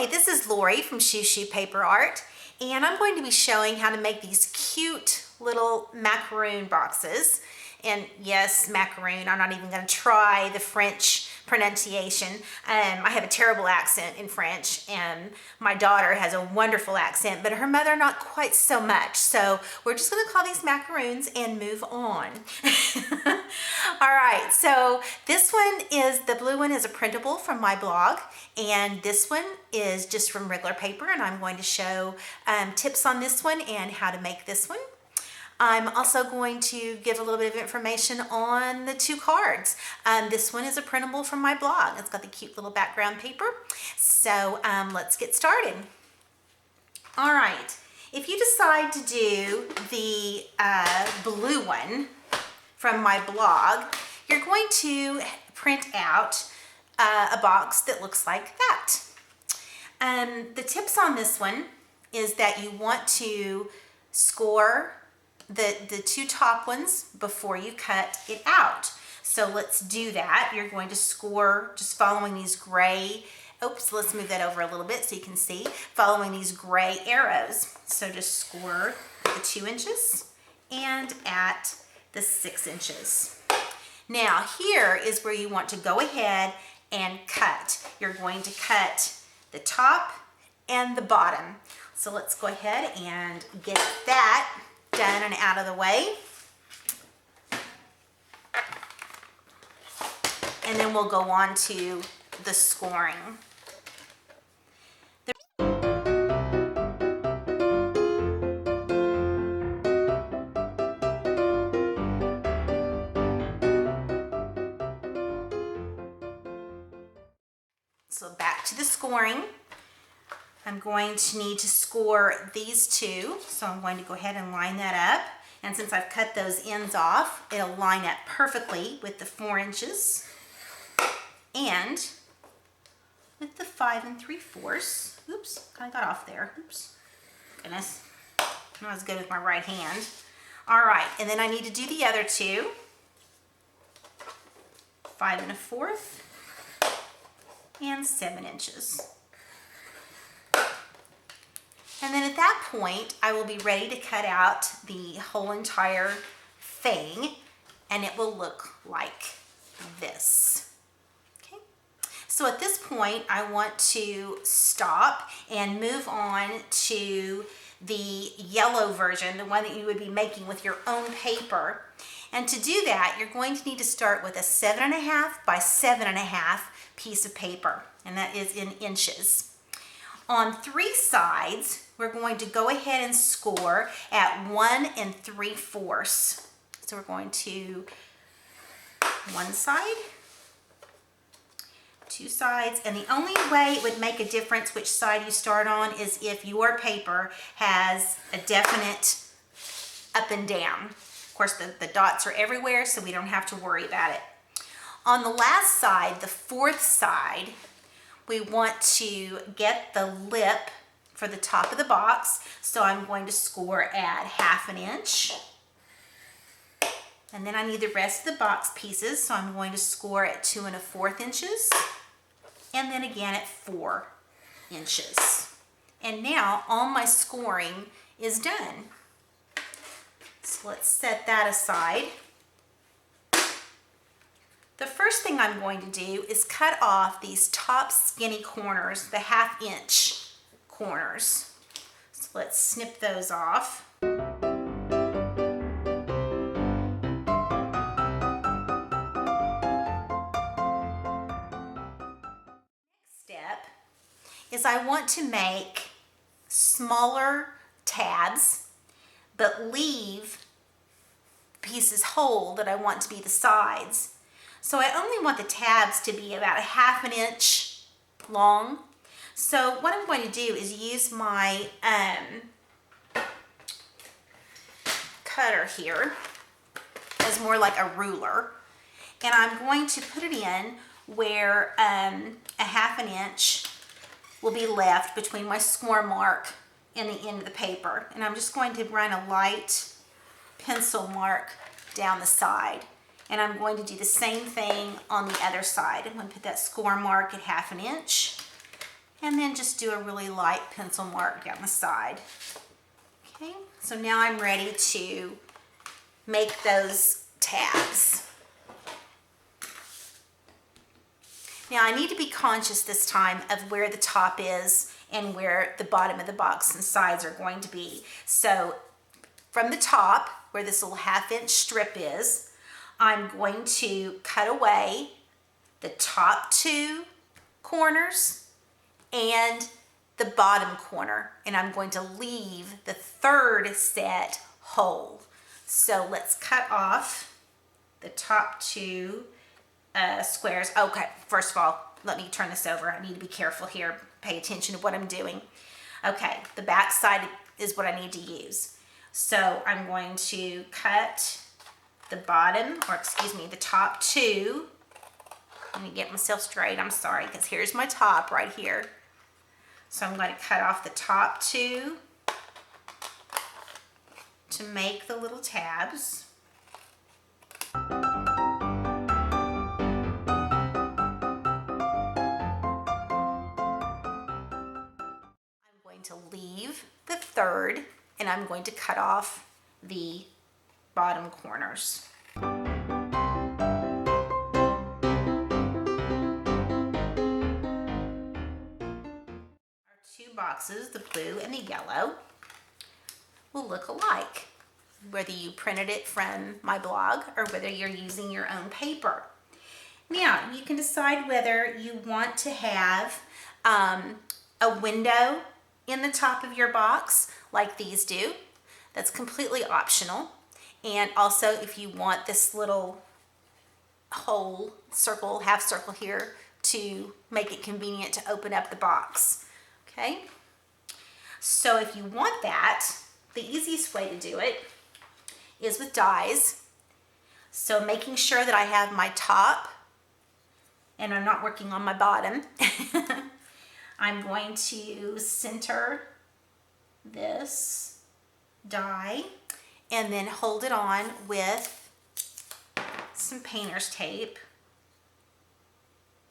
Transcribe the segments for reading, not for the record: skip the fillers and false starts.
this is Lori from Shoo Shoo Paper Art, and I'm going to be showing how to make these cute little macaroon boxes. And yes, macaroon, I'm not even going to try the French pronunciation. I have a terrible accent in French, and my daughter has a wonderful accent, but her mother not quite so much. So we're just going to call these macaroons and move on. All right, so this one is, the blue one is a printable from my blog, and this one is just from regular paper, and I'm going to show tips on this one and how to make this one. I'm also going to give a little bit of information on the two cards. This one is a printable from my blog. It's got the cute little background paper. So let's get started. All right, if you decide to do the blue one from my blog, you're going to print out a box that looks like that. The tips on this one is that you want to score the two top ones before you cut it out. So let's do that. You're going to score just following these gray, oops, let's move that over a little bit so you can see, following these gray arrows. So just score the 2 inches and at the 6 inches. Now here is where you want to go ahead and cut. You're going to cut the top and the bottom. So let's go ahead and get that done and out of the way. And then we'll go on to the scoring. So back to the scoring. I'm going to need to score these two, so I'm going to go ahead and line that up. And since I've cut those ends off, it'll line up perfectly with the 4 inches and with the 5 3/4. Oops, kind of got off there. Oops, goodness, not as good with my right hand. All right, and then I need to do the other two, 5 1/4 and 7 inches. And then at that point, I will be ready to cut out the whole entire thing, and it will look like this. Okay. So at this point, I want to stop and move on to the yellow version, the one that you would be making with your own paper. And to do that, you're going to need to start with a 7.5 by 7.5 piece of paper, and that is in inches. On 3 sides, we're going to go ahead and score at 1 3/4. So we're going to one side, 2 sides, and the only way it would make a difference which side you start on is if your paper has a definite up and down. Of course, the dots are everywhere, so we don't have to worry about it. On the last side, the 4th side, we want to get the lip for the top of the box. So I'm going to score at 1/2 inch. And then I need the rest of the box pieces. So I'm going to score at 2 1/4 inches. And then again at 4 inches. And now all my scoring is done. So let's set that aside. The first thing I'm going to do is cut off these top skinny corners, the 1/2 inch corners. So let's snip those off. Next step is I want to make smaller tabs, but leave pieces whole that I want to be the sides. So I only want the tabs to be about 1/2 inch long. So what I'm going to do is use my cutter here as more like a ruler. And I'm going to put it in where a 1/2 inch will be left between my score mark and the end of the paper. And I'm just going to run a light pencil mark down the side. And I'm going to do the same thing on the other side. I'm going to put that score mark at 1/2 inch. And then just do a really light pencil mark down the side. Okay, so now I'm ready to make those tabs. Now I need to be conscious this time of where the top is and where the bottom of the box and sides are going to be. So from the top, where this little 1/2-inch strip is, I'm going to cut away the top 2 corners and the bottom corner, and I'm going to leave the 3rd set whole. So let's cut off the top 2 squares. Okay, first of all, let me turn this over. I need to be careful here. Pay attention to what I'm doing. Okay, the back side is what I need to use. So I'm going to cut the bottom, or excuse me, the top 2. Let me get myself straight. I'm sorry, because here's my top right here. So I'm going to cut off the top 2 to make the little tabs. I'm going to leave the 3rd, and I'm going to cut off the bottom corners. Boxes, the blue and the yellow, will look alike, whether you printed it from my blog or whether you're using your own paper. Now, you can decide whether you want to have a window in the top of your box like these do. That's completely optional. And also, if you want this little whole circle, half circle here to make it convenient to open up the box. Okay, so if you want that, the easiest way to do it is with dies. So making sure that I have my top and I'm not working on my bottom. I'm going to center this die and then hold it on with some painter's tape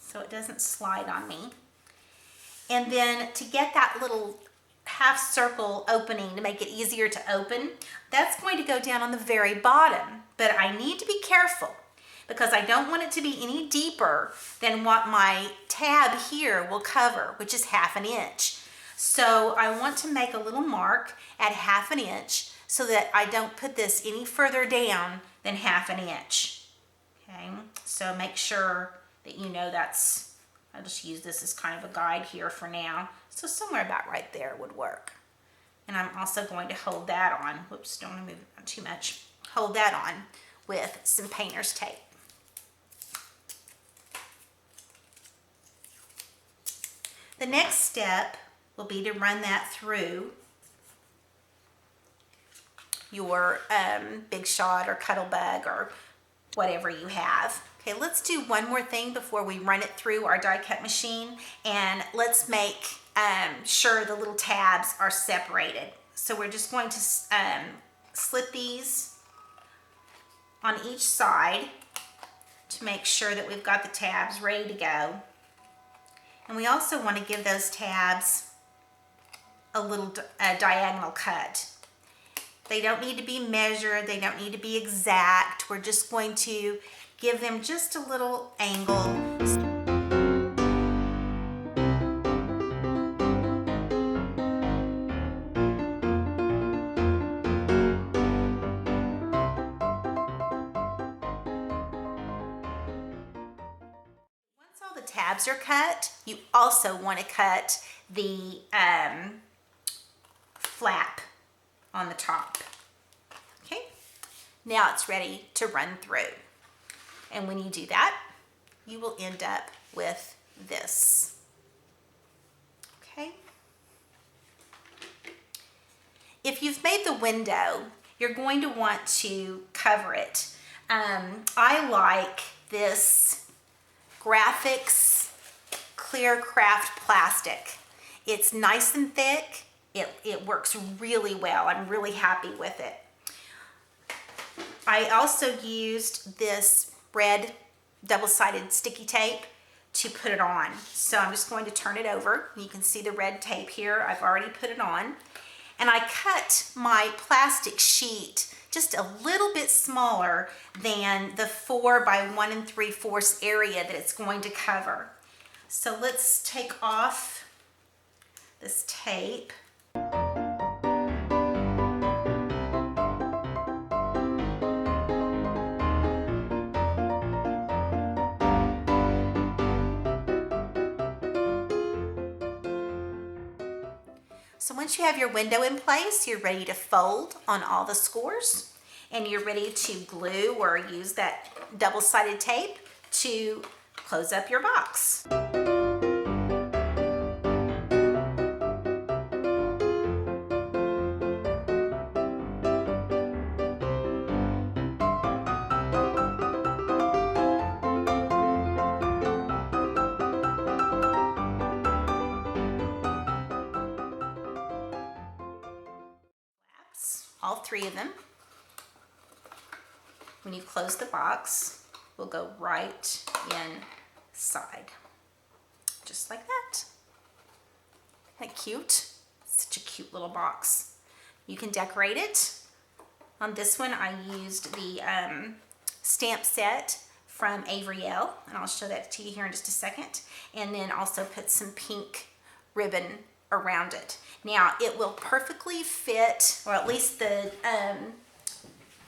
so it doesn't slide on me. And then to get that little half circle opening to make it easier to open, that's going to go down on the very bottom. But I need to be careful because I don't want it to be any deeper than what my tab here will cover, which is 1/2 inch. So I want to make a little mark at 1/2 inch so that I don't put this any further down than 1/2 inch. Okay, so make sure that you know that's, I'll just use this as kind of a guide here for now. So somewhere about right there would work. And I'm also going to hold that on. Whoops, don't want to move it too much. Hold that on with some painter's tape. The next step will be to run that through your Big Shot or Cuttlebug or whatever you have. Okay, let's do one more thing before we run it through our die cut machine, and let's make sure the little tabs are separated. So we're just going to slit these on each side to make sure that we've got the tabs ready to go. And we also want to give those tabs a little diagonal cut. They don't need to be measured, they don't need to be exact. We're just going to give them just a little angle. Once all the tabs are cut, you also want to cut the flap on the top. Okay, now it's ready to run through. And when you do that, you will end up with this. Okay. If you've made the window, you're going to want to cover it. I like this graphics clear craft plastic. It's nice and thick. It works really well. I'm really happy with it. I also used this red double-sided sticky tape to put it on. So I'm just going to turn it over. You can see the red tape here. I've already put it on. And I cut my plastic sheet just a little bit smaller than the 4 by 1 3/4 area that it's going to cover. So let's take off this tape. So once you have your window in place, you're ready to fold on all the scores, and you're ready to glue or use that double-sided tape to close up your box. All 3 of them. When you close the box, will go right inside, just like that. Isn't that cute? Such a cute little box. You can decorate it. On this one, I used the stamp set from Avriel, and I'll show that to you here in just a second. And then also put some pink ribbon around it. Now it will perfectly fit, or at least the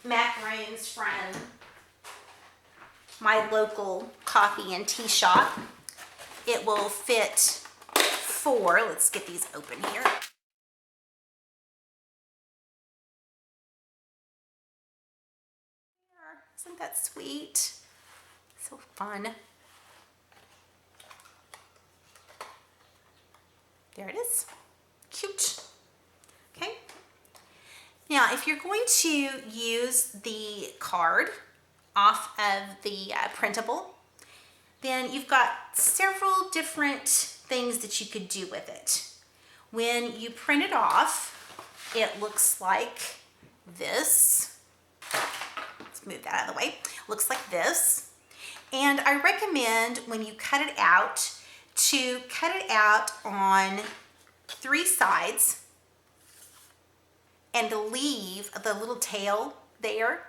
macaroons from my local coffee and tea shop. It will fit 4. Let's get these open here. Isn't that sweet? So fun. There it is. Cute. Okay. Now, if you're going to use the card off of the printable, then you've got several different things that you could do with it. When you print it off, it looks like this. Let's move that out of the way. Looks like this. And I recommend when you cut it out, to cut it out on 3 sides and to leave the little tail there.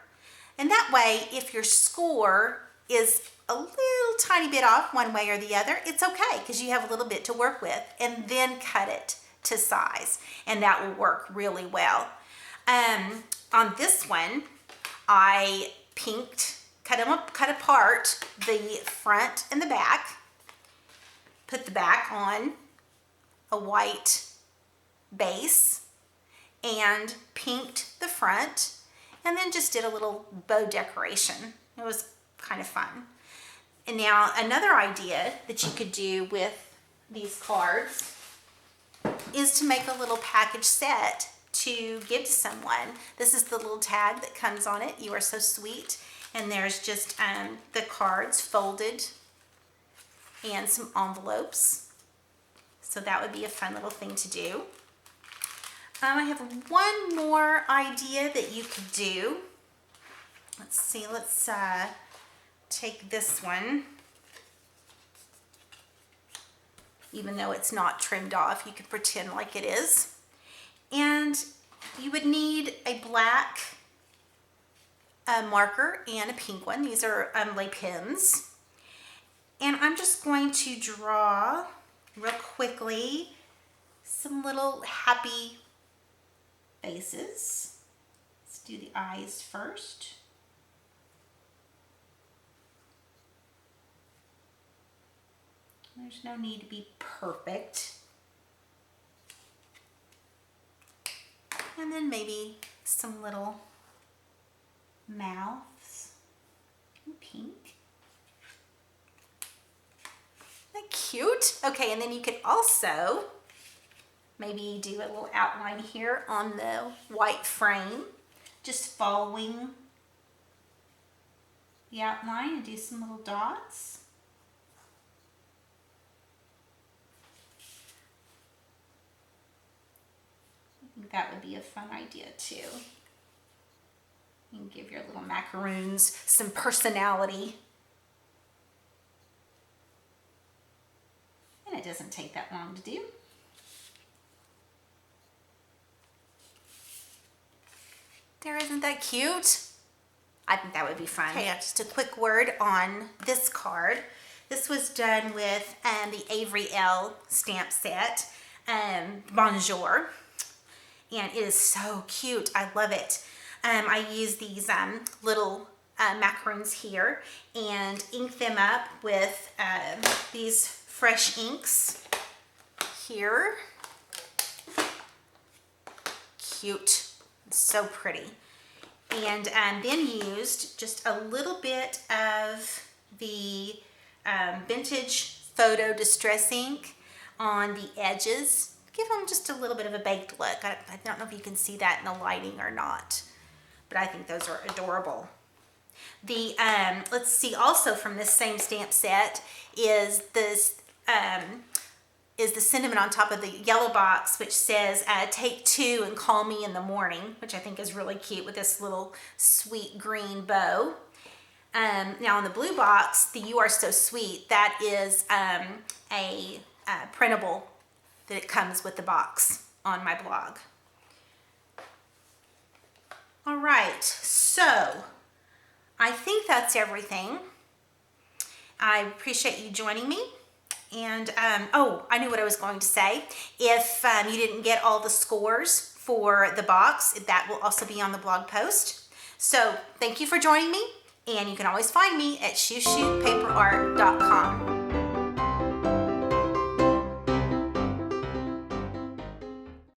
And that way, if your score is a little tiny bit off one way or the other, it's okay because you have a little bit to work with, and then cut it to size, and that will work really well. On this one, I cut apart the front and the back, put the back on a white base and pinked the front, and then just did a little bow decoration. It was kind of fun. And now another idea that you could do with these cards is to make a little package set to give to someone. This is the little tag that comes on it. You are so sweet. And there's just the cards folded and some envelopes. So that would be a fun little thing to do. I have one more idea that you could do. Let's see, let's take this one. Even though it's not trimmed off, you could pretend like it is. And you would need a black marker and a pink one. These are lei pens. And I'm just going to draw real quickly some little happy faces. Let's do the eyes first. There's no need to be perfect. And then maybe some little mouths in pink. Isn't that cute? Okay, and then you could also maybe do a little outline here on the white frame, just following the outline, and do some little dots. I think that would be a fun idea too. You can give your little macaroons some personality. doesn't take that long to do. There, isn't that cute? I think that would be fun. Okay, just a quick word on this card. This was done with the Avery L stamp set, Bonjour, and it is so cute. I love it. I use these little macaroons here and ink them up with these fresh inks here. Cute, so pretty. And then used just a little bit of the vintage photo distress ink on the edges. Give them just a little bit of a baked look. I don't know if you can see that in the lighting or not, but I think those are adorable. The let's see, also from this same stamp set is this is the sentiment on top of the yellow box, which says take 2 and call me in the morning, which I think is really cute with this little sweet green bow. Now on the blue box, the You Are So Sweet, that is a printable that it comes with the box on my blog. All right, so I think that's everything. I appreciate you joining me. And, oh, I knew what I was going to say. If you didn't get all the scores for the box, that will also be on the blog post. So thank you for joining me, and you can always find me at shooshootpaperart.com.